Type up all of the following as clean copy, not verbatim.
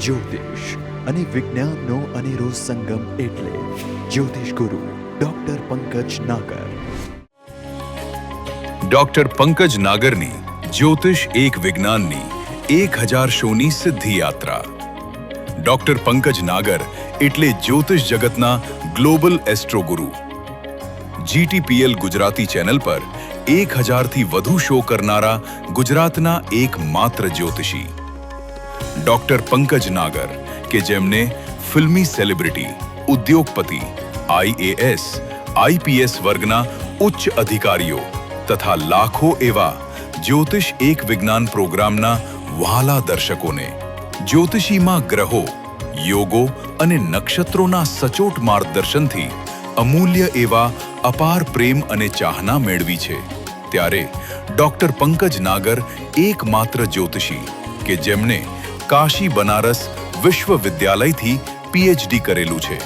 જ્યોતિષ અને વિજ્ઞાનનો અનેરો સંગમ એટલે જ્યોતિષ ગુરુ ડોક્ટર પંકજ નાગર. ડોક્ટર પંકજ નાગરની જ્યોતિષ એક વિજ્ઞાનની 1000 શોની સિદ્ધિ યાત્રા. ડોક્ટર પંકજ નાગર એટલે જ્યોતિષ જગતના ગ્લોબલ એસ્ટ્રો ગુરુ. GTPL ગુજરાતી ચેનલ પર 1000થી વધુ શો કરનારા ગુજરાતના એકમાત્ર જ્યોતિષી ડોક્ટર પંકજ નાગર, કે જેમને ફિલ્મી સેલિબ્રિટી, ઉદ્યોગપતિ, IAS, IPS વર્ગના ઉચ્ચ અધિકારીઓ તથા લાખો એવા જ્યોતિષ એક વિજ્ઞાન પ્રોગ્રામના વહાલા દર્શકોને જ્યોતિષીમાં ગ્રહો, યોગો અને નક્ષત્રોના સચોટ માર્ગદર્શનથી અમૂલ્ય એવા અપાર પ્રેમ અને ચાહના મેળવી છે. ત્યારે ડોક્ટર પંકજ નાગર એકમાત્ર જ્યોતિષી કે જેમને કાશી બનારસ વિશ્વવિદ્યાલયથી PhD કરેલું છે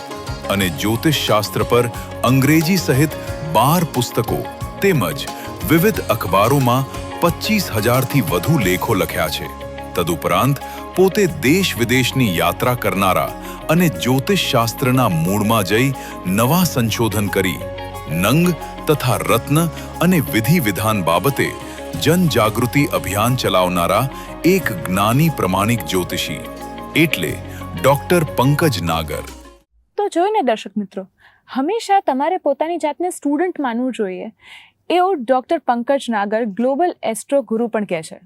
અને જ્યોતિષ શાસ્ત્ર પર અંગ્રેજી સહિત 12 પુસ્તકો તેમજ વિવિધ અખબારોમાં 25,000થી વધુ લેખો લખ્યા છે. તદુપરાંત પોતે દેશ વિદેશની યાત્રા કરનારા અને જ્યોતિષ શાસ્ત્રના મૂળમાં જઈ નવા સંશોધન કરી નંગ તથા રત્ન અને વિધિ વિધાન બાબતે જનજાગૃતિ અભિયાન ચલાવનારા એક જ્ઞાની પ્રમાણિક જ્યોતિષી એટલે ડોક્ટર પંકજ નાગર. તો જોઈને દર્શક મિત્રો, હંમેશા તમારે પોતાની જાતને સ્ટુડન્ટ માનવું જોઈએ. એવું ડૉક્ટર પંકજ નાગર ગ્લોબલ એસ્ટ્રો ગુરુ પણ કહે છે.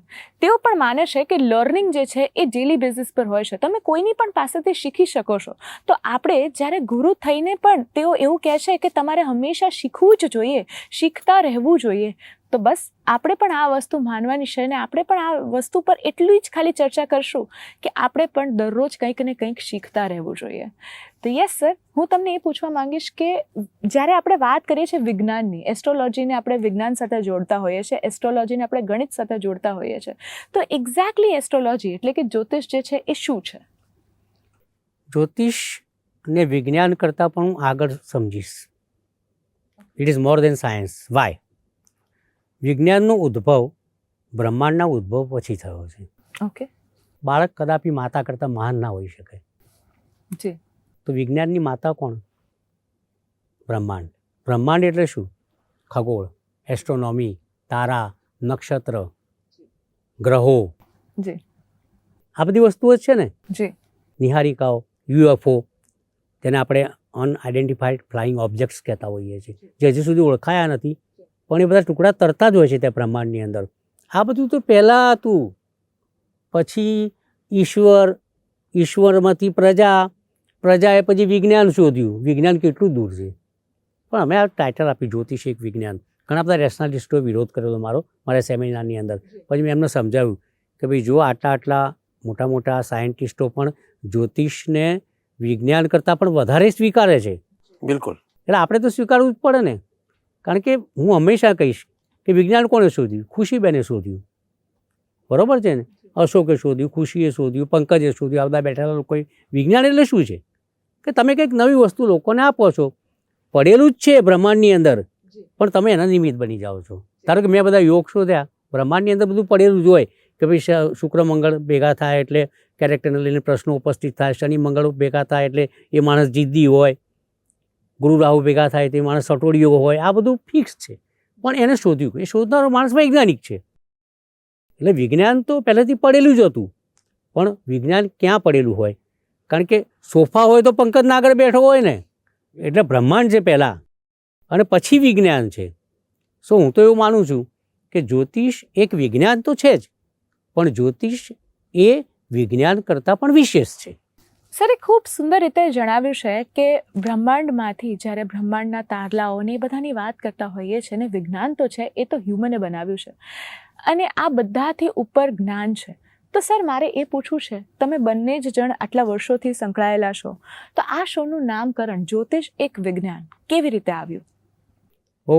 તેઓ પણ માને છે કે લર્નિંગ જે છે એ ડેલી બેઝિસ પર હોય છે. તમે કોઈની પણ પાસેથી શીખી શકો છો. તો આપણે જ્યારે ગુરુ થઈને પણ તેઓ એવું કહે છે કે તમારે હંમેશા શીખવું જ જોઈએ, શીખતા રહેવું જોઈએ. તો બસ આપણે પણ આ વસ્તુ માનવાની છે અને આપણે પણ આ વસ્તુ પર એટલી જ ખાલી ચર્ચા કરશું કે આપણે પણ દરરોજ કંઈક ને કંઈક શીખતા રહેવું જોઈએ. તો યસ સર, હું તમને એ પૂછવા માંગીશ કે જ્યારે આપણે વાત કરીએ છીએ વિજ્ઞાનની, એસ્ટ્રોલોજીને આપણે વિજ્ઞાન સાથે જોડતા હોઈએ છીએ, એસ્ટ્રોલોજીને આપણે ગણિત સાથે જોડતા હોઈએ છીએ, તો એક્ઝેક્ટલી એસ્ટ્રોલોજી એટલે કે જ્યોતિષ જે છે એ શું છે? જ્યોતિષ અને વિજ્ઞાન કરતાં પણ હું આગળ સમજીશ. It is more than science. Why? વિજ્ઞાનનો ઉદ્ભવ બ્રહ્માંડના ઉદ્ભવ પછી થયો છે. ઓકે. બાળક કદાપી માતા કરતાં મહાન ના હોઈ શકે. જી. તો વિજ્ઞાનની માતા કોણ? બ્રહ્માંડ. બ્રહ્માંડ એટલે શું? ખગોળ, એસ્ટ્રોનોમી, તારા, નક્ષત્ર, ગ્રહો. જી. આ બધી વસ્તુઓ જ છે ને. જી. નિહારિકાઓ, UFO, તેને આપણે અનઆઇડેન્ટિફાઈડ ફ્લાઇંગ ઓબ્જેક્ટ્સ કહેતા હોઈએ છીએ, જે હજી સુધી ઓળખાયા નથી, પણ એ બધા ટુકડા તરતા જ હોય છે ત્યાં બ્રહ્માંડની અંદર. આ બધું તો પહેલાં હતું. પછી ઈશ્વરમાંથી પ્રજાએ પછી વિજ્ઞાન શોધ્યું. વિજ્ઞાન કેટલું દૂર છે, પણ અમે આ ટાઇટલ આપી જ્યોતિષ એક વિજ્ઞાન. ઘણા બધા રેશનાલિસ્ટોએ વિરોધ કરેલો મારા સેમિનારની અંદર. પછી મેં એમને સમજાવ્યું કે ભાઈ જો આટલા મોટા મોટા સાયન્ટિસ્ટો પણ જ્યોતિષને વિજ્ઞાન કરતાં પણ વધારે સ્વીકારે છે. બિલકુલ. એટલે આપણે તો સ્વીકારવું જ પડે ને. કારણ કે હું હંમેશા કહીશ કે વિજ્ઞાન કોણે શોધ્યું? ખુશીબેને શોધ્યું. બરાબર છે ને? અશોકે શોધ્યું, ખુશીએ શોધ્યું, પંકજે શોધ્યું. આ બધા બેઠેલા લોકોએ. વિજ્ઞાન એટલે શું છે? કે તમે કંઈક નવી વસ્તુ લોકોને આપો છો. પડેલું જ છે બ્રહ્માંડની અંદર, પણ તમે એના નિમિત્ત બની જાઓ છો. ધારો કે મેં બધા યોગ શોધ્યા, બ્રહ્માંડની અંદર બધું પડેલું જ હોય કે ભાઈ શુક્ર મંગળ ભેગા થાય એટલે કેરેક્ટરને લઈને પ્રશ્નો ઉપસ્થિત થાય, શનિ મંગળ ભેગા થાય એટલે એ માણસ જિદ્દી હોય, ગુરુ રાહુ ભેગા થાય તો એ માણસ સટોડિયો હોય. આ બધું ફિક્સ છે, પણ એને શોધ્યું. એ શોધનારો માણસ વૈજ્ઞાનિક છે. એટલે વિજ્ઞાન તો પહેલેથી પડેલું જ હતું, પણ વિજ્ઞાન ક્યાં પડેલું હોય? કારણ કે સોફા હોય તો પંકજ નાગર બેઠો હોય ને. એટલે બ્રહ્માંડ છે પહેલાં અને પછી વિજ્ઞાન છે. સો હું તો એવું માનું છું કે જ્યોતિષ એક વિજ્ઞાન તો છે જ, પણ જ્યોતિષ એ વિજ્ઞાન કરતાં પણ વિશેષ છે. સર, એ ખૂબ સુંદર રીતે જણાવ્યું છે કે બ્રહ્માંડમાંથી જ્યારે બ્રહ્માંડના તારલાઓ ને એ બધાની વાત કરતા હોઈએ છીએ ને, વિજ્ઞાન તો છે એ તો હ્યુમને બનાવ્યું છે અને આ બધાથી ઉપર જ્ઞાન છે. તો સર, મારે એ પૂછવું છે, તમે બંને જ જણ આટલા વર્ષોથી સંકળાયેલા છો, તો આ શોનું નામકરણ જ્યોતિષ એક વિજ્ઞાન કેવી રીતે આવ્યું? બહુ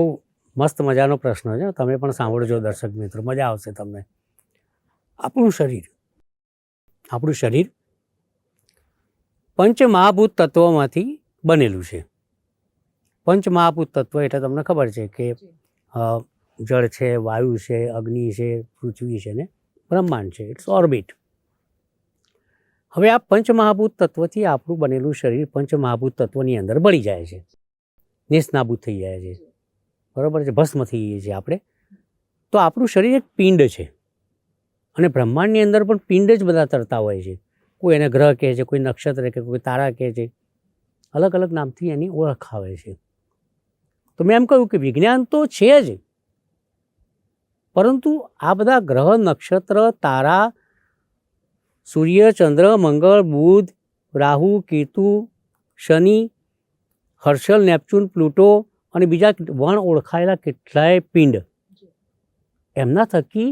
મસ્ત મજાનો પ્રશ્ન છે. તમે પણ સાંભળજો દર્શક મિત્રો, મજા આવશે તમને. આપણું શરીર પંચમહાભૂત તત્વોમાંથી બનેલું છે. પંચમહાભૂત તત્વ એટલે તમને ખબર છે કે જળ છે, વાયુ છે, અગ્નિ છે, પૃથ્વી છે ને બ્રહ્માંડ છે. It's orbit. હવે આ પંચમહાભૂત તત્વથી આપણું બનેલું શરીર પંચમહાભૂત તત્વની અંદર બળી જાય છે, નેસ્તનાબૂદ થઈ જાય છે, બરાબર છે, ભસ્મ થઈ જાય છે આપણે. તો આપણું શરીર એક પિંડ છે અને બ્રહ્માંડની અંદર પણ પિંડ જ બધા તરતા હોય છે. કોઈ એને ગ્રહ કહે છે, કોઈ નક્ષત્ર કહે, કોઈ તારા કહે છે, અલગ અલગ નામથી એની ઓળખ આવે છે. તો મેં એમ કહ્યું કે વિજ્ઞાન તો છે જ, પરંતુ આ બધા ગ્રહ, નક્ષત્ર, તારા, સૂર્ય, ચંદ્ર, મંગળ, બુધ, રાહુ, કેતુ, શનિ, હર્ષલ, નેપચ્યુન, પ્લુટો અને બીજા વણ ઓળખાયેલા કેટલાય પિંડ, એમના થકી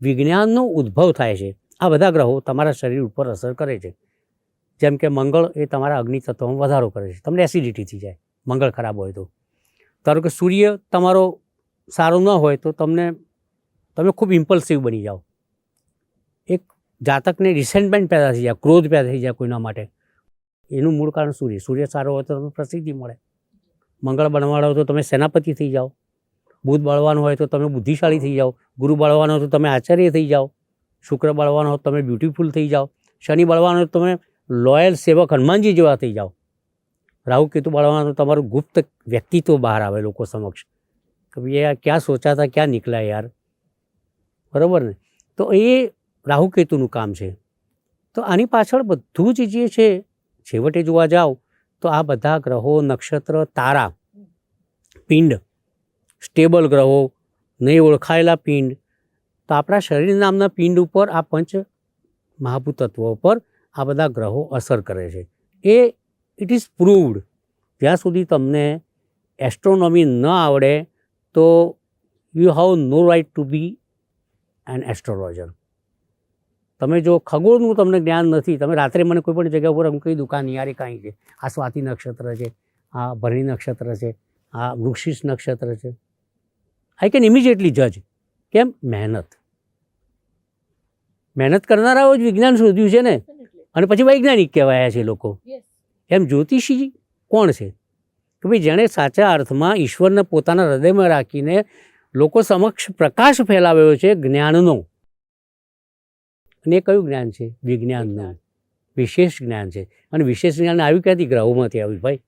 વિજ્ઞાનનો ઉદ્ભવ થાય છે. આ બધા ગ્રહો તમારા શરીર ઉપર અસર કરે છે. જેમ કે મંગળ એ તમારા અગ્નિ તત્વમાં વધારો કરે છે, તમને એસિડિટી થઈ જાય મંગળ ખરાબ હોય તો. ધારો કે સૂર્ય તમારો સારો ન હોય તો તમે ખૂબ ઇમ્પલ્સિવ બની જાઓ. એક જાતકને રિસેન્ટમેન્ટ પેદા થઈ જાય, ક્રોધ પેદા થઈ જાય કોઈના માટે, એનું મૂળ કારણ સૂર્ય. સૂર્ય સારો હોય તો તમને પ્રસિદ્ધિ મળે. મંગળ બળવાન હોય તો તમે સેનાપતિ થઈ જાઓ, બુધ બળવાન હોય તો તમે બુદ્ધિશાળી થઈ જાઓ, ગુરુ બળવાન હોય તો તમે આચાર્ય થઈ જાઓ, શુક્ર બળવાન હોય તો તમે બ્યુટીફુલ થઈ જાઓ, શનિ બળવાન હોય તો તમે લોયલ સેવક હનુમાનજી જેવા થઈ જાઓ, રાહુ કેતુ બળવાન હોય તો તમારું ગુપ્ત વ્યક્તિત્વ બહાર આવે લોકો સમક્ષ કે ભાઈ આ ક્યાં સોચા હતા, ક્યાં નીકળ્યા યાર, બરાબર ને. તો એ રાહુ કેતુનું કામ છે. તો આની પાછળ બધું જ જે છે છેવટે જોવા જાઓ તો આ બધા ગ્રહો, નક્ષત્ર, તારા, પિંડ, સ્ટેબલ ગ્રહો, નહીં ઓળખાયેલા પિંડ, તો આપણા શરીર નામના પિંડ ઉપર આ પંચ મહાભૂત તત્વો પર આ બધા ગ્રહો અસર કરે છે. એ ઇટ ઇઝ પ્રૂવડ. જ્યાં સુધી તમને એસ્ટ્રોનોમી ન આવડે તો you have no right to be an astrologer. તમે જો ખગોળનું તમને જ્ઞાન નથી, તમે રાત્રે મને કોઈ પણ જગ્યા ઉપર હું કહી દઉં કે આ નિયારી કાંઈ છે, આ સ્વાતિ નક્ષત્ર છે, આ ભરણી નક્ષત્ર છે, આ વૃક્ષિસ નક્ષત્ર છે, આઈ કેન ઇમિડિયેટલી જજ. કેમ? મહેનત કરનારાઓ જ વિજ્ઞાન શોધ્યું છે ને, અને પછી વૈજ્ઞાનિક કહેવાયા છે લોકો. એમ જ્યોતિષી કોણ છે કે ભાઈ જેણે સાચા અર્થમાં ઈશ્વરને પોતાના હૃદયમાં રાખીને લોકો સમક્ષ પ્રકાશ ફેલાવ્યો છે જ્ઞાનનો. અને એ કયું જ્ઞાન છે? વિજ્ઞાનનું વિશેષ જ્ઞાન છે. અને વિશેષ જ્ઞાન આવ્યું ક્યાંથી? ગ્રહોમાંથી આવ્યું ભાઈ.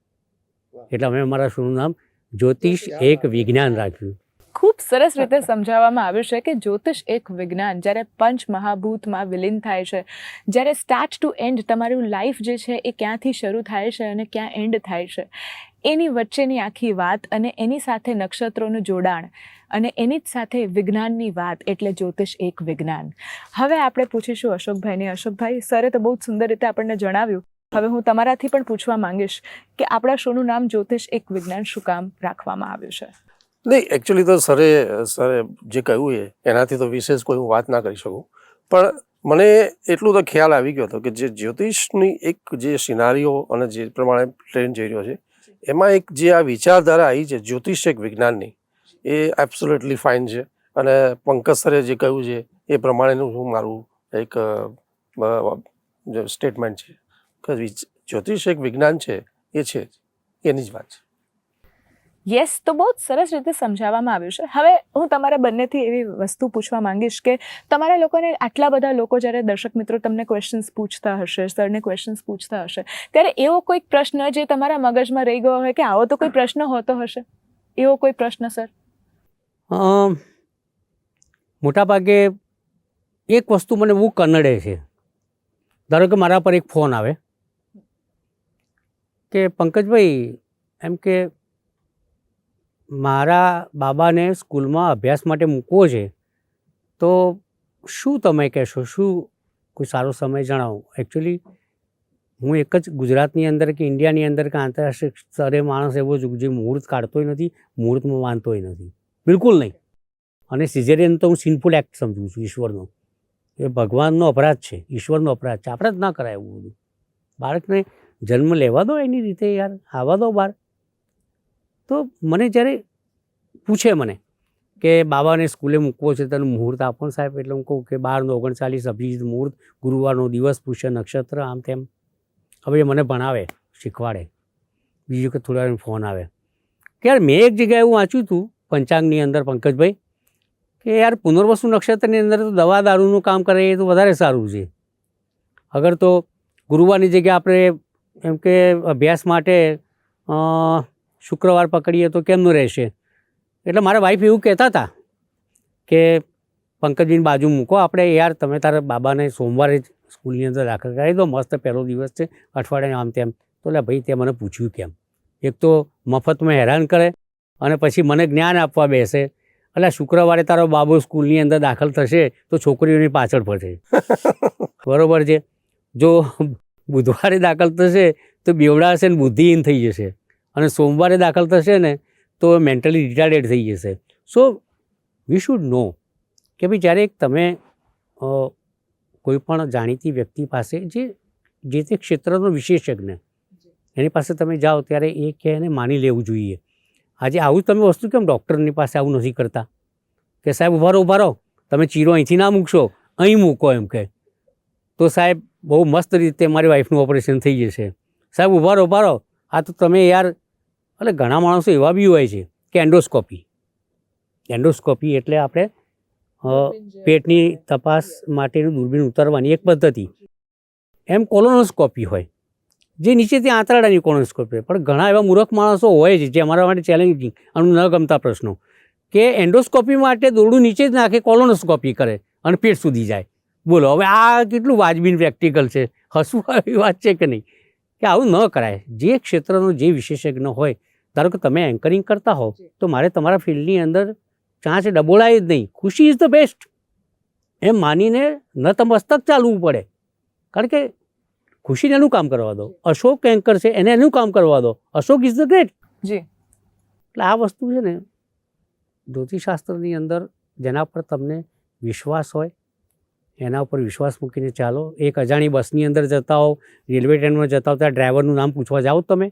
એટલે અમે અમારા શોનું નામ જ્યોતિષ એક વિજ્ઞાન રાખ્યું. ખૂબ સરસ રીતે સમજાવવામાં આવ્યું છે કે જ્યોતિષ એક વિજ્ઞાન જ્યારે પંચ મહાભૂતમાં વિલીન થાય છે, જ્યારે સ્ટાર્ટ ટુ એન્ડ તમારું લાઈફ જે છે એ ક્યાંથી શરૂ થાય છે અને ક્યાં એન્ડ થાય છે, એની વચ્ચેની આખી વાત અને એની સાથે નક્ષત્રોનું જોડાણ અને એની જ સાથે વિજ્ઞાનની વાત, એટલે જ્યોતિષ એક વિજ્ઞાન. હવે આપણે પૂછીશું અશોકભાઈને. અશોકભાઈ, સરે તો બહુ સુંદર રીતે આપણને જણાવ્યું. હવે હું તમારાથી પણ પૂછવા માંગીશ કે આપણા શોનું નામ જ્યોતિષ એક વિજ્ઞાન શું કામ રાખવામાં આવ્યું છે? નહીં, એકચ્યુઅલી તો સરે જે કહ્યું એનાથી તો વિશેષ કોઈ હું વાત ના કરી શકું, પણ મને એટલું તો ખ્યાલ આવી ગયો હતો કે જે જ્યોતિષની એક જે સિનારીઓ અને જે પ્રમાણે ટ્રેન જઈ રહ્યો છે એમાં એક જે આ વિચારધારા આવી છે જ્યોતિષ એક વિજ્ઞાનની, એ એબ્સોલ્યુટલી ફાઇન છે. અને પંકજ સરે જે કહ્યું છે એ પ્રમાણેનું હું મારું એક સ્ટેટમેન્ટ છે કે જ્યોતિષ એક વિજ્ઞાન છે, એ છે એની જ વાત છે. યસ, તો બહુ જ સરસ રીતે સમજાવવામાં આવ્યું છે. હવે હું તમારા બંનેથી એવી વસ્તુ પૂછવા માંગીશ કે તમારા લોકોને, આટલા બધા લોકો જ્યારે દર્શક મિત્રો તમને ક્વેશ્ચન્સ પૂછતા હશે, સરને ક્વેશ્ચન્સ પૂછતા હશે, ત્યારે એવો કોઈક પ્રશ્ન જે તમારા મગજમાં રહી ગયો હોય કે આવો તો કોઈ પ્રશ્ન હોતો હશે, એવો કોઈ પ્રશ્ન સર? મોટાભાગે એક વસ્તુ મને બહુ કનડે છે. ધારો કે મારા પર એક ફોન આવે કે પંકજભાઈ, એમ કે મારા બાબાને સ્કૂલમાં અભ્યાસ માટે મૂકવો છે, તો શું તમે કહેશો, શું કોઈ સારો સમય જણાવો. એકચ્યુઅલી હું એક જ ગુજરાતની અંદર કે ઇન્ડિયાની અંદર કે આંતરરાષ્ટ્રીય સ્તરે માણસ એવો જ જે મુહૂર્ત કાઢતોય નથી, મુહૂર્તમાં માનતોય નથી, બિલકુલ નહીં. અને સિઝેરિયન તો હું સિન્ફુલ એક્ટ સમજું છું ઈશ્વરનો. એ ભગવાનનો અપરાધ છે, ઈશ્વરનો અપરાધ છે. આપણે જ ના કરાય એવું બધું. બાળકને જન્મ લેવા દો એની રીતે યાર, આવવા દો બહાર. તો મને જ્યારે પૂછે મને કે બાબાને સ્કૂલે મૂકવો છે તને મુહૂર્ત આપો ને સાહેબ, એટલે હું કહું કે 12/29 અભિજીત મુહૂર્ત, ગુરુવારનો દિવસ, પુષ્ય નક્ષત્ર, આમ તેમ. હવે એ મને ભણાવે, શીખવાડે. બીજું કે થોડા વાર ફોન આવે કે યાર મેં એક જગ્યાએ એવું વાંચ્યું હતું પંચાંગની અંદર પંકજભાઈ કે યાર પુનર્વસુ નક્ષત્રની અંદર તો દવા દારૂનું કામ કરે એ તો વધારે સારું છે. અગર તો ગુરુવારની જગ્યાએ આપણે એમ કે અભ્યાસ માટે શુક્રવાર પકડીએ તો કેમનું રહેશે? એટલે મારા વાઈફ એવું કહેતા હતા કે પંકજજીની બાજુ મૂકો, આપણે યાર તમે તારા બાબાને સોમવારે જ સ્કૂલની અંદર દાખલ કરાવી દો, મસ્ત પહેલો દિવસ છે અઠવાડિયે આમ તેમ. તો એટલે ભાઈ તે મને પૂછ્યું કેમ? એક તો મફતમાં હેરાન કરે અને પછી મને જ્ઞાન આપવા બેસે. એટલે શુક્રવારે તારો બાબો સ્કૂલની અંદર દાખલ થશે તો છોકરીઓની પાછળ પડશે. બરાબર છે. જો બુધવારે દાખલ થશે તો બેવડાશે ને બુદ્ધિહીન થઈ જશે, અને સોમવારે દાખલ થશે ને તો મેન્ટલી રિટાર્ડેડ થઈ જશે. સો વી શુડ નો કે ભાઈ જ્યારે તમે કોઈ પણ જાણીતી વ્યક્તિ પાસે જે તે ક્ષેત્રનો વિશેષજ્ઞ એની પાસે તમે જાઓ ત્યારે એ કહે એને માની લેવું જોઈએ. આજે આવું તમે વસ્તુ કેમ ડૉક્ટરની પાસે આવું નથી કરતા કે સાહેબ ઊભા રહો, તમે ચીરો અહીંથી ના મૂકશો, અહીં મૂકો એમ કે તો સાહેબ બહુ મસ્ત રીતે મારી વાઈફનું ઓપરેશન થઈ જશે. સાહેબ ઊભા રહો, આ તો તમે યાર. એટલે ઘણા માણસો એવા બી હોય છે કે એન્ડોસ્કોપી એટલે આપણે પેટની તપાસ માટેનું દૂરબીન ઉતારવાની એક પદ્ધતિ. એમ કોલોનોસ્કોપી હોય જે નીચેથી આંતરડાની કોલોનોસ્કોપી. પણ ઘણા એવા મૂર્ખ માણસો હોય છે જે અમારા માટે ચેલેન્જિંગ અને ન ગમતા પ્રશ્નો કે એન્ડોસ્કોપી માટે દોરડું નીચે જ નાખે, કોલોનોસ્કોપી કરે અને પેટ સુધી જાય. બોલો હવે આ કેટલું વાજબી પ્રેક્ટિકલ છે? હસવું એવી વાત છે કે નહીં? કે આવું ન કરાય. જે ક્ષેત્રનો જે વિશેષજ્ઞ હોય, ધારો કે તમે એન્કરિંગ કરતા હો તો મારે તમારા ફિલ્ડની અંદર ચાંચ ડબોળાય જ નહીં. ખુશી ઇઝ ધ બેસ્ટ એમ માનીને નતમસ્તક ચાલવું પડે. કારણ કે ખુશીને એનું કામ કરવા દો. અશોક એન્કર છે એને એનું કામ કરવા દો. Ashok is the great. જી. એટલે આ વસ્તુ છે ને જ્યોતિષશાસ્ત્રની અંદર જેના પર તમને વિશ્વાસ હોય એના ઉપર વિશ્વાસ મૂકીને ચાલો. એક અજાણી બસની અંદર જતા હો, રેલવે ટ્રેનમાં જતા હો, ત્યાં ડ્રાઈવરનું નામ પૂછવા જાઓ, તમે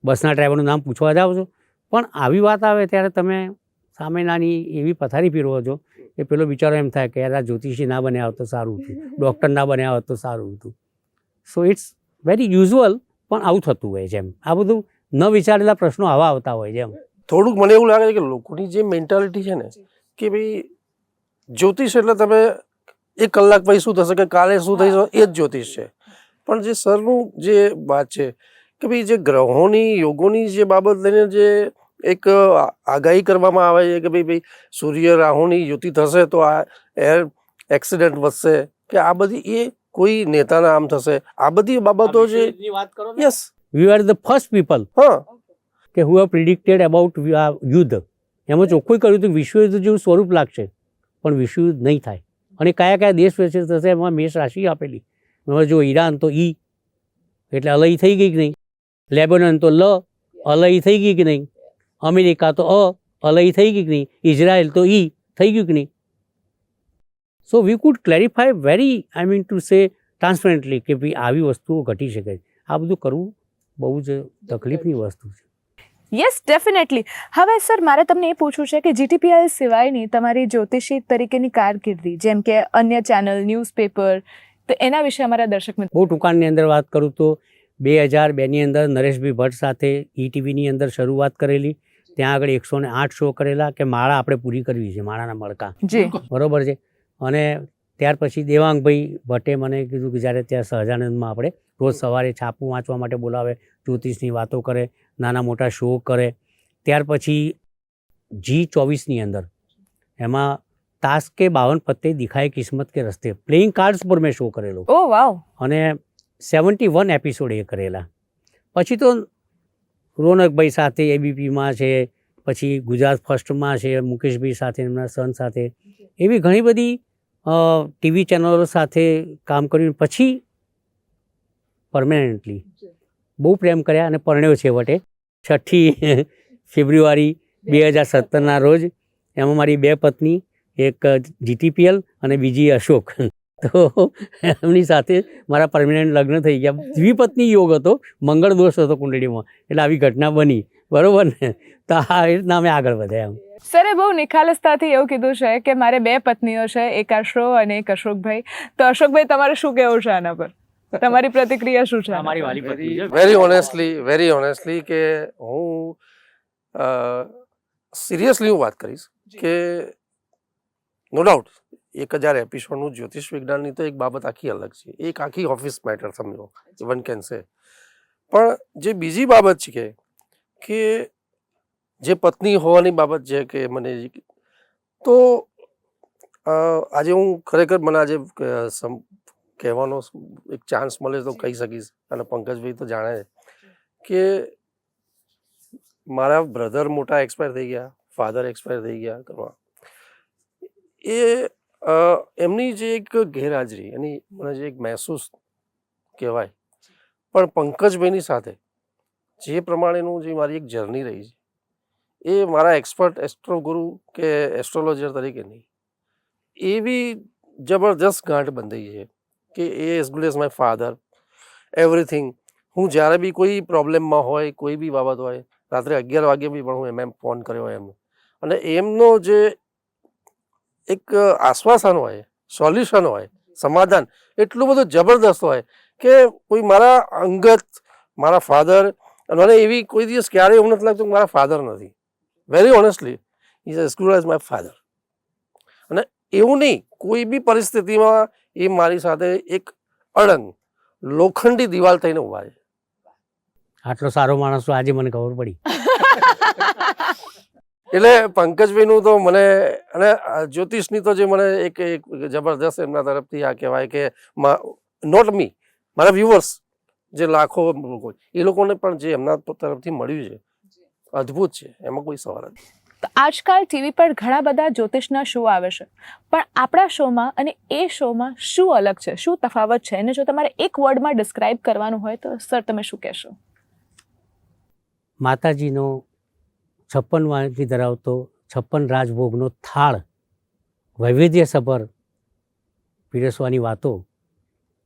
બસના ડ્રાઈવરનું નામ પૂછવા જાઓ છો, પણ આવી વાત આવે ત્યારે તમે સામે નાની એવી પથારી ફેરવો છો કે પેલો બિચારો એમ થાય કે યાર આ જ્યોતિષી ના બન્યા હોત તો સારું હતું, ડૉક્ટર ના બન્યા હોત તો સારું હતું. સો ઇટ્સ વેરી યુઝ્યુઅલ, પણ આવું થતું હોય છે. એમ આ બધું ન વિચારેલા પ્રશ્નો આવા આવતા હોય છે. એમ થોડુંક મને એવું લાગે છે કે લોકોની જે મેન્ટાલિટી છે ને કે ભાઈ જ્યોતિષ એટલે તમે 1 કલાક પછી શું થશે કે કાલે શું થઈ જશે એ જ જ્યોતિષ છે. પણ જે સરનું જે વાત છે કે ભાઈ જે ગ્રહોની યોગોની જે બાબત લઈને જે એક આગાહી કરવામાં આવે છે કે ભાઈ સૂર્ય રાહુની યુતિ થશે તો આ એર એક્સિડન્ટ વધશે, કે આ બધી એ કોઈ નેતાના આમ થશે, આ બધી બાબતો છે. Yes, we are the first people કે હુ હેવ પ્રિડિક્ટેડ અબાઉટ યુદ્ધ. એમાં ચોખ્ખું કહ્યું હતું વિશ્વયુદ્ધ જેવું સ્વરૂપ લાગશે પણ વિશ્વયુદ્ધ નહીં થાય. અને કયા કયા દેશ વચ્ચે થશે એમાં મેષ રાશિ આપેલી. એમાં જો ઈરાન તો ઈ એટલે અલય થઈ ગઈ કે નહીં, લેબનન તો અલય થઈ ગઈ કે નહીં, અમેરિકા તો અલય થઈ ગઈ કે નહીં, ઇઝરાયલ તો ઈ થઈ ગયું કે નહીં. So we could clarify very to say transparently કે ભાઈ આવી વસ્તુઓ ઘટી શકે. આ બધું કરવું બહુ જ તકલીફની વસ્તુ છે. Yes, definitely. હવે સર મારે તમને એ પૂછવું છે કે GTPL સિવાયની તમારી જ્યોતિષી તરીકેની કારકિર્દી, જેમ કે અન્ય ચેનલ, ન્યૂઝપેપર, તો એના વિશે અમારા દર્શક મિત્રો. બહુ ટૂંકાણની અંદર વાત કરું તો 2002ની અંદર નરેશભાઈ ભટ્ટ સાથે ETVની અંદર શરૂઆત કરેલી. ત્યાં આગળ 108 શો કરેલા કે માળા આપણે પૂરી કરવી છે, માળાના મણકા. જી, બરોબર છે. અને ત્યાર પછી દેવાંગભાઈ ભટ્ટે મને કીધું કે જ્યારે ત્યાં સહજાનંદમાં આપણે રોજ સવારે છાપું વાંચવા માટે બોલાવે, જ્યોતિષની વાતો કરે, નાના મોટા શો કરે. ત્યાર પછી G24ની અંદર એમાં તાશ કે 52 પત્તે દિખાય કિસ્મત કે રસ્તે પ્લેઇંગ કાર્ડ્સ પર મેં શો કરેલો. ઓ વાવ. અને 71 એપિસોડ એ કરેલા. પછી તો રોનકભાઈ સાથે ABPમાં છે, પછી ગુજરાત ફર્સ્ટમાં છે, મુકેશભાઈ સાથે એમના સન સાથે, એવી ઘણી બધી TV ચેનલો સાથે કામ કર્યું. પછી પરમેનન્ટલી બહુ પ્રેમ કર્યા અને પરણ્યો છેવટે 6 ફેબ્રુઆરી 2017ના રોજ. એમાં મારી 2 પત્ની, એક GTPL અને બીજી અશોક. તો એમની સાથે મારા પરમેનન્ટ લગ્ન થઈ ગયા. દ્વિપત્ની યોગ હતો, મંગળ દોષ હતો કુંડળીમાં, એટલે આવી ઘટના બની. બરોબર ને? તો આ રીતના અમે આગળ વધ્યા. એમ સરે બહુ નિખાલસતાથી એવું કીધું છે કે મારે 2 પત્નીઓ છે, એક આશરો અને એક અશોકભાઈ. તો અશોકભાઈ તમારે શું કહેવું છે આના પર? તમારી પ્રતિક્રિયા શું છે? અમારી વાલી પત્ની છે. વેરી ઓનેસ્ટલી કે હું સિરિયસલી હું વાત કરીશ કે નો ડાઉટ 1000 એપિસોડનું જ્યોતિષ વિજ્ઞાનની તો એક બાબત આખી અલગ છે, એક આખી ઓફિસ મેટર સમજો, વન કેન સે. પણ જે બીજી બાબત છે કે જે પત્ની હોવાની બાબત છે કે મને તો આજે હું ખરેખર મને આજે કહેવાનો એક ચાન્સ મળે તો કહી શકીશ, અને પંકજભાઈ તો જાણે કે મારા બ્રધર મોટા એક્સપાયર થઈ ગયા, ફાધર એક્સપાયર થઈ ગયા કરવા, એ એમની જે એક ગેરહાજરી એની મને જે એક મહેસૂસ કહેવાય, પણ પંકજભાઈની સાથે જે પ્રમાણેનું જે મારી એક જર્ની રહી છે, એ મારા એક્સપર્ટ એસ્ટ્રો ગુરુ કે એસ્ટ્રોલોજર તરીકે નહીં, એવી જબરદસ્ત ગાંઠ બંધાઈ છે કે એ as good as my father, everything. હું જ્યારે બી કોઈ પ્રોબ્લેમમાં હોય, કોઈ બી બાબત હોય, રાત્રે 11 વાગે બી પણ હું એમ ફોન કર્યો એમને, અને એમનો જે એક આશ્વાસન હોય, સોલ્યુશન હોય, સમાધાન એટલું બધું જબરદસ્ત હોય કે કોઈ મારા અંગત, મારા ફાધર, મને એવી કોઈ દિવસ ક્યારેય એવું નથી લાગતું કે મારા ફાધર નથી. Very honestly is as good as my father. અને એવું નહીં, કોઈ બી પરિસ્થિતિમાં એ મારી સાથે એક અડંગ લોખંડી દિવાલ થઈને ઉભા છે. આટલો સારો માણસ તો આજે મને ખબર પડી. એટલે પંકજભાઈનું તો મને, અને જ્યોતિષની તો જે મને એક જબરદસ્ત એમના તરફથી આ કહેવાય કે નોટ મી, મારા વ્યુઅર્સ જે લાખો લોકો, એ લોકોને પણ જે એમના તરફથી મળ્યું છે અદ્ભુત છે, એમાં કોઈ સવાલ નથી. તો આજકાલ ટીવી પર ઘણા બધા જ્યોતિષના શો આવે છે, પણ આપણા શોમાં અને એ શોમાં શું અલગ છે, શું તફાવત છે, અને જો તમારે એક વર્ડમાં ડિસ્ક્રાઇબ કરવાનું હોય તો સર તમે શું કહેશો? માતાજીનો 56 વાનગી ધરાવતો 56 રાજભોગનો થાળ વૈવિધ્યસભર પીરસવાની વાતો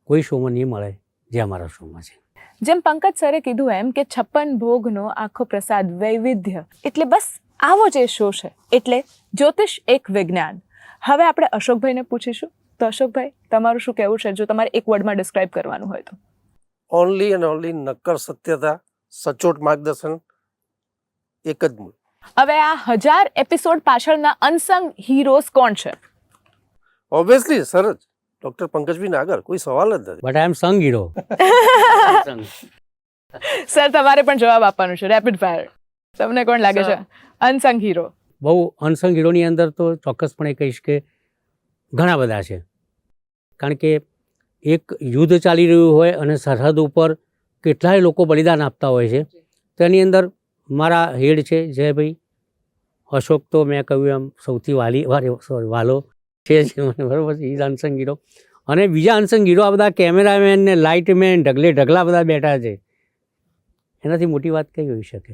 કોઈ શોમાં નહીં મળે જે અમારા શોમાં છે. જેમ પંકજ સરે કીધું એમ કે 56 ભોગનો આખો પ્રસાદ, વૈવિધ્ય, એટલે બસ આવો જે શો છે, એટલે જ્યોતિષ એક વિજ્ઞાન. હવે આપણે અશોકભાઈને પૂછીશું. તો અશોકભાઈ, તમારું શું કહેવું છે જો તમારે એક વર્ડમાં ડિસ્ક્રાઇબ કરવાનું હોય તો? ઓનલી એન્ડ ઓનલી નક્કર સત્યતા, સચોટ માર્ગદર્શન, એક જ મૂળ. હવે આ 1000 એપિસોડ પાછળના અનસંગ હીરોઝ કોણ છે? ઓબ્વિયસલી સર જ, ડૉક્ટર પંકજભાઈ નાગર, કોઈ સવાલ જ નથી. બટ આઈ એમ સંગ હીરો. સર તમારે પણ જવાબ આપવાનું છે, રેપિડ ફાયર. તમને કોણ લાગે છે અનસંગ હીરો? બહુ અનસંગ હીરોની અંદર તો ચોક્કસપણે કહીશ કે ઘણા બધા છે. કારણ કે એક યુદ્ધ ચાલી રહ્યું હોય અને સરહદ ઉપર કેટલાય લોકો બલિદાન આપતા હોય છે, તેની અંદર મારા હેડ છે જયભાઈ. અશોક તો મેં કહ્યું એમ સૌથી વાલો છે જ મને, બરાબર છે, ઇઝ અનસંગ હીરો. અને બીજા અનસંગ હીરો આ બધા કેમેરામેન ને લાઇટમેન ઢગલા બધા બેઠા છે, એનાથી મોટી વાત કઈ હોઈ શકે?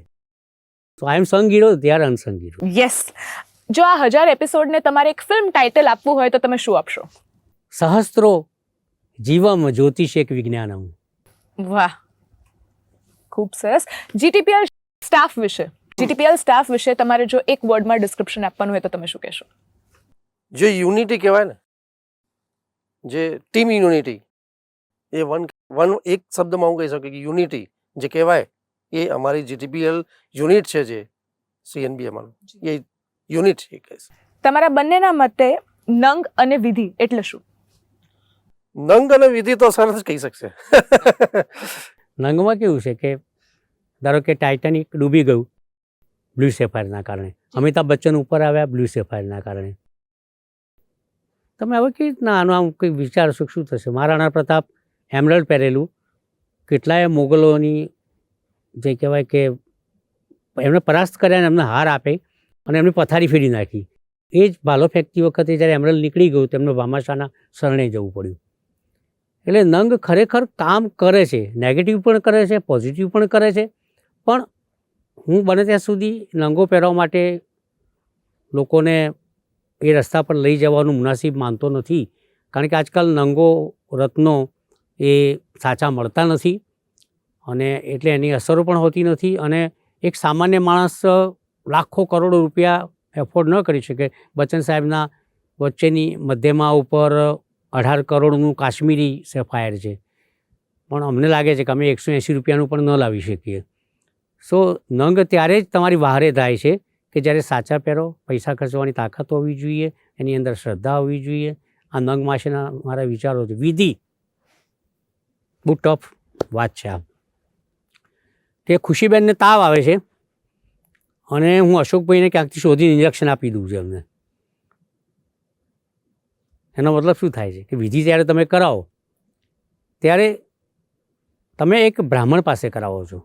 તો આઈ એમ સંગ hero, they are unsung hero. Yes. જો આ 1000 એપિસોડને તમારે એક ફિલ્મ ટાઇટલ આપવું હોય તો તમે શું આપશો? સહસ્ત્રો જીવમ જ્યોતિષ એક વિજ્ઞાનમ. વાહ, ખૂબ સરસ. જીટીપીએલ સ્ટાફ વિશે તમારે જો એક વર્ડમાં ડિસ્ક્રિપ્શન આપવાનું હોય તો તમે શું કહેશો? જે યુનિટી કહેવાય ને, જે ટીમ યુનિટી, એ એક શબ્દમાં હું કહી શકું કે યુનિટી જે કહેવાય એ અમારી જીટીપીએલ યુનિટ છે, જે સીએનબીએમાં એ યુનિટ છે. કહીશ તમારા બંનેના મતે નંગ અને વિધિ એટલે શું? નંગ અને વિધિ તો સરસ કહી શકશે. નંગમાં કેવું છે કે ધારો કે ટાઇટાનિક ડૂબી ગયું બ્લુ સેફાયરના કારણે, અમિતાભ બચ્ચન ઉપર આવ્યા બ્લુ સેફાયરના કારણે. તમે હવે કેવી રીતના આનું આમ કંઈ વિચારશો શું થશે? મહારાણા પ્રતાપ એમરલ્ડ પહેરેલું, કેટલાય મોગલોની જે કહેવાય કે એમને પરાસ્ત કર્યા અને એમને હાર આપે અને એમની પથારી ફેરી નાખી. એ જ ભાલો ફેંકતી વખતે જ્યારે એમરલ્ડ નીકળી ગયું તેમને ભામાશાના શરણે જવું પડ્યું. એટલે નંગ ખરેખર કામ કરે છે, નેગેટિવ પણ કરે છે, પોઝિટિવ પણ કરે છે. પણ હું બને ત્યાં સુધી નંગો પહેરવા માટે લોકોને એ રસ્તા પર લઈ જવાનું મુનાસિબ માનતો નથી. કારણ કે આજકાલ નંગો રત્નો એ સાચા મળતા નથી અને એટલે એની અસરો પણ હોતી નથી. અને એક સામાન્ય માણસ લાખો કરોડો રૂપિયા એફોર્ડ ન કરી શકે. બચ્ચન સાહેબના વચ્ચેની મધ્યમાં ઉપર 18 કરોડનું કાશ્મીરી સેફાયર છે, પણ અમને લાગે છે કે અમે 180 રૂપિયાનું પણ ન લાવી શકીએ. સો નંગ ત્યારે જ તમારી વહારે થાય છે કે જ્યારે સાચા પહેરો, પૈસા ખર્ચવાની તાકાત હોવી જોઈએ, એની અંદર શ્રદ્ધા હોવી જોઈએ, આ નંગ માસેના મારા વિચારો છે. વિધિ બહુ ટફ વાત છે આ. કે ખુશીબેનને તાવ આવે છે અને હું અશોકભાઈને ક્યાંકથી શોધીને ઇન્જેક્શન આપી દઉં છું એમને. એનો મતલબ શું થાય છે કે વિધિ જ્યારે તમે કરાવો ત્યારે તમે એક બ્રાહ્મણ પાસે કરાવો છો,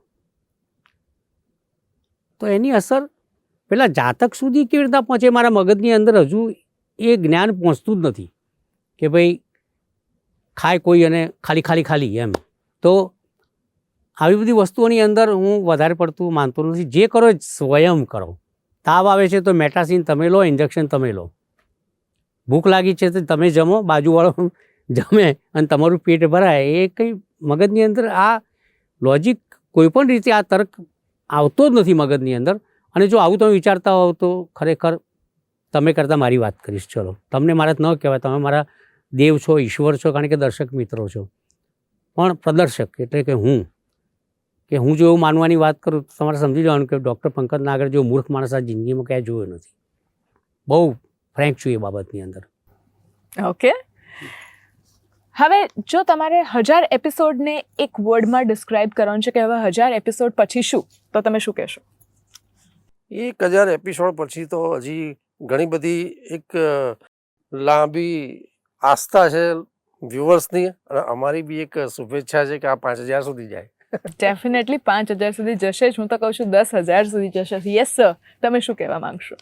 તો એની અસર પેલા જાતક સુધી કેવી રીતના પહોંચે મારા મગજની અંદર હજુ એ જ્ઞાન પહોંચતું જ નથી કે ભાઈ ખાય કોઈ અને ખાલી ખાલી ખાલી એમ. તો આવી બધી વસ્તુઓની અંદર હું વધારે પડતું માનતો નથી. જે કરો એ સ્વયં કરો. તાવ આવે છે તો મેટાસિન તમે લો, ઇન્જેક્શન તમે લો. ભૂખ લાગી છે તો તમે જમો, બાજુવાળો જમે અને તમારું પેટ ભરાય. એ કંઈ મગજની અંદર આ લોજિક કોઈપણ રીતે આ તર્ક આવતો જ નથી મગજની અંદર. અને જો આવું તમે વિચારતા હોવ તો ખરેખર તમે કરતાં મારી વાત કરીશ. ચલો, તમને મારા ન કહેવાય, તમે મારા દેવ છો, ઈશ્વર છો, કારણ કે દર્શક મિત્રો છો. પણ પ્રદર્શક એટલે કે હું જો એવું માનવાની વાત કરું તો તમારે સમજી જવાનું કે ડૉક્ટર પંકજ નાગર જેવો મૂર્ખ માણસ આ જિંદગીમાં ક્યાંય જોયો નથી. બહુ ફ્રેન્ક છું એ બાબતની અંદર. ઓકે, હવે જો તમારે 1000 એપિસોડને એક વર્ડમાં ડિસ્ક્રાઇબ કરવાનું છે કે હવે 1000 એપિસોડ પછી શું, તો તમે શું કહેશો? 1000 એપિસોડ પછી તો હજી ઘણી બધી એક લાંબી આસ્થા છે વ્યુઅર્સની, અને અમારી બી એક શુભેચ્છા છે કે આ 5000 સુધી જાય. ડેફિનેટલી 5000 સુધી જશે જ. હું તો કહું છું 10000 સુધી જશે. યસ સર, તમે શું કહેવા માંગશો?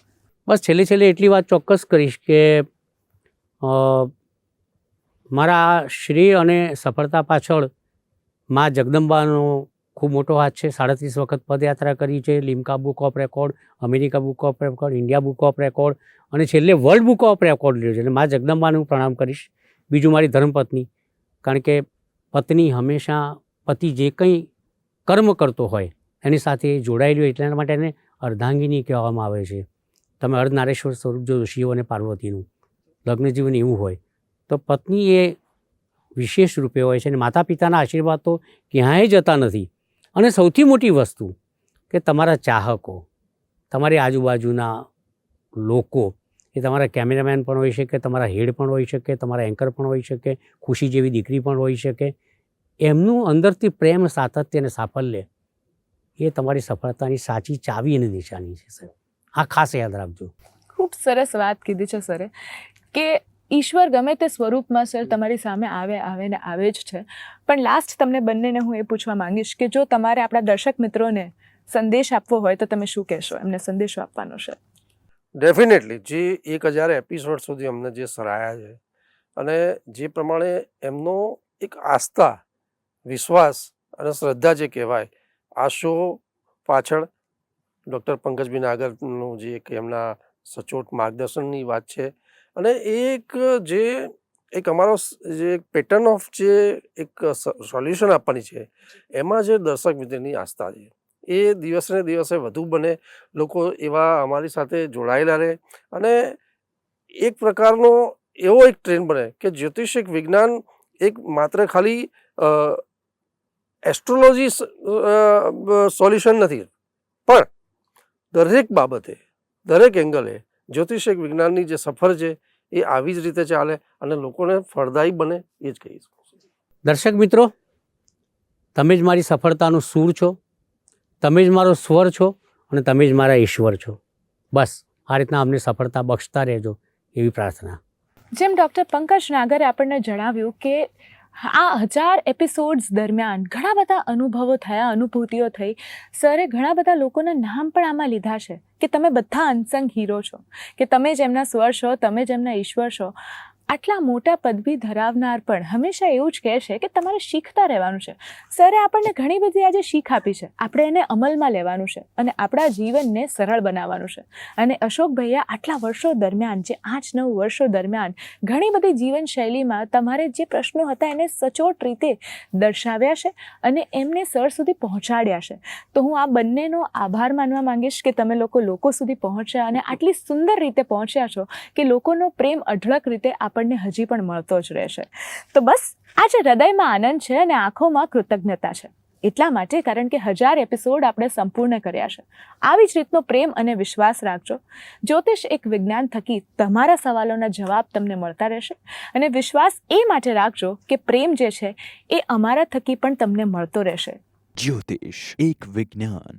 બસ છેલ્લે એટલી વાત ચોક્કસ કરીશ કે મારા શ્રેય અને સફળતા પાછળ મા જગદંબાનો ખૂબ મોટો હાથ છે. 37 વખત પદયાત્રા કરી છે, Limca book of record, America book of record, India book of record અને છેલ્લે વર્લ્ડ બુક ઓફ રેકોર્ડ લીધો છે. એટલે મા જગદંબાને હું પ્રણામ કરીશ. બીજું મારી ધર્મપત્ની, કારણ કે પત્ની હંમેશા પતિ જે કંઈ કર્મ કરતો હોય એની સાથે જોડાયેલી હોય, એટલા માટે એને અર્ધાંગિની કહેવામાં આવે છે. તમે અર્ધનારેશ્વર સ્વરૂપ જો શિવ અને પાર્વતીનું લગ્ન જીવન એવું હોય તો પત્ની એ વિશેષ રૂપે હોય છે અને માતા પિતાના આશીર્વાદ તો ક્યાંય જતા નથી. અને સૌથી મોટી વસ્તુ કે તમારા ચાહકો, તમારી આજુબાજુના લોકો, એ તમારા કેમેરામેન પણ હોઈ શકે, તમારા હેડ પણ હોઈ શકે, તમારા એન્કર પણ હોઈ શકે, ખુશી જેવી દીકરી પણ હોઈ શકે. એમનું અંદરથી પ્રેમ, સાતત્ય અને સાફલ્ય એ તમારી સફળતાની સાચી ચાવી અને નિશાની છે સર. આ ખાસ યાદ રાખજો. ખૂબ સરસ વાત કીધી છે સરે કે ઈશ્વર ગમે તે સ્વરૂપમાં સર તમારી સામે આવે ને આવે જ છે. પણ લાસ્ટ તમને બંનેને હું એ પૂછવા માંગીશ કે જો તમારે આપણા દર્શક મિત્રોને સંદેશ આપવો હોય તો તમે શું કહેશો? એમને સંદેશો આપવાનો છે. ડેફિનેટલી જે 1000 એપિસોડ સુધી અમને જે સરાહ્યા છે અને જે પ્રમાણે એમનો એક આસ્થા, વિશ્વાસ અને શ્રદ્ધા જે કહેવાય, આ શો પાછળ ડૉક્ટર પંકજભાઈ નાગરનું જે એક એમના સચોટ માર્ગદર્શનની વાત છે. અને એક અમારો જે પેટર્ન ઓફ જે એક સોલ્યુશન આપવાની છે, એમાં જે દર્શક મિત્રની આસ્થા છે એ દિવસે ને દિવસે વધુ બને, લોકો એવા અમારી સાથે જોડાયેલા રહે અને એક પ્રકારનો એવો એક ટ્રેન્ડ બને કે જ્યોતિષ એક વિજ્ઞાન એક માત્ર ખાલી એસ્ટ્રોલોજી સોલ્યુશન નથી, પણ દરેક બાબતે, દરેક એંગલે જ્યોતિષ એક વિજ્ઞાનની જે સફર છે એ આવી જ રીતે ચાલે અને લોકોને ફળદાયી બને, એ જ કહીશ. દર્શક મિત્રો, તમે જ મારી સફળતાનો સૂર છો, તમે જ મારો સ્વર છો અને તમે જ મારા ઈશ્વર છો. બસ આ રીતના અમને સફળતા બક્ષતા રહેજો એવી પ્રાર્થના. જેમ ડૉક્ટર પંકજ નાગરે આપણને જણાવ્યું કે આ 1000 એપિસોડ્સ દરમિયાન ઘણા બધા અનુભવો થયા, અનુભૂતિઓ થઈ. સરે ઘણા બધા લોકોના નામ પણ આમાં લીધા છે કે તમે બધા અનસંગ હીરો છો, કે તમે જ એમના સ્વર છો, તમે જ એમના ઈશ્વર છો. આટલા મોટા પદવી ધરાવનાર પણ હંમેશા એવું જ કહે છે કે તમારે શીખતા રહેવાનું છે. સરે આપણને ઘણી બધી આજે શીખ આપી છે, આપણે એને અમલમાં લેવાનું છે અને આપણા જીવનને સરળ બનાવવાનું છે. અને અશોકભાઈએ આટલા વર્ષો દરમિયાન, જે 8-9 વર્ષો દરમિયાન ઘણી બધી જીવનશૈલીમાં તમારે જે પ્રશ્નો હતા એને સચોટ રીતે દર્શાવ્યા છે અને એમને સર સુધી પહોંચાડ્યા છે. તો હું આ બંનેનો આભાર માનવા માંગીશ કે તમે લોકો સુધી પહોંચ્યા અને આટલી સુંદર રીતે પહોંચ્યા છો કે લોકોનો પ્રેમ અઢળક રીતે આપણને હજી પણ મળતો જ રહેશે. તો બસ આજે હૃદયમાં આનંદ છે અને આંખોમાં કૃતજ્ઞતા છે. એટલા માટે કારણ કે 1000 એપિસોડ આપણે સંપૂર્ણ કર્યા છે. આવી જ રીતનો પ્રેમ અને વિશ્વાસ રાખજો. જ્યોતિષ એક વિજ્ઞાન થકી તમારા સવાલોના જવાબ તમને મળતા રહેશે અને વિશ્વાસ એ માટે રાખજો કે પ્રેમ જે છે એ અમારા થકી પણ તમને મળતો રહેશે. જ્યોતિષ એક વિજ્ઞાન.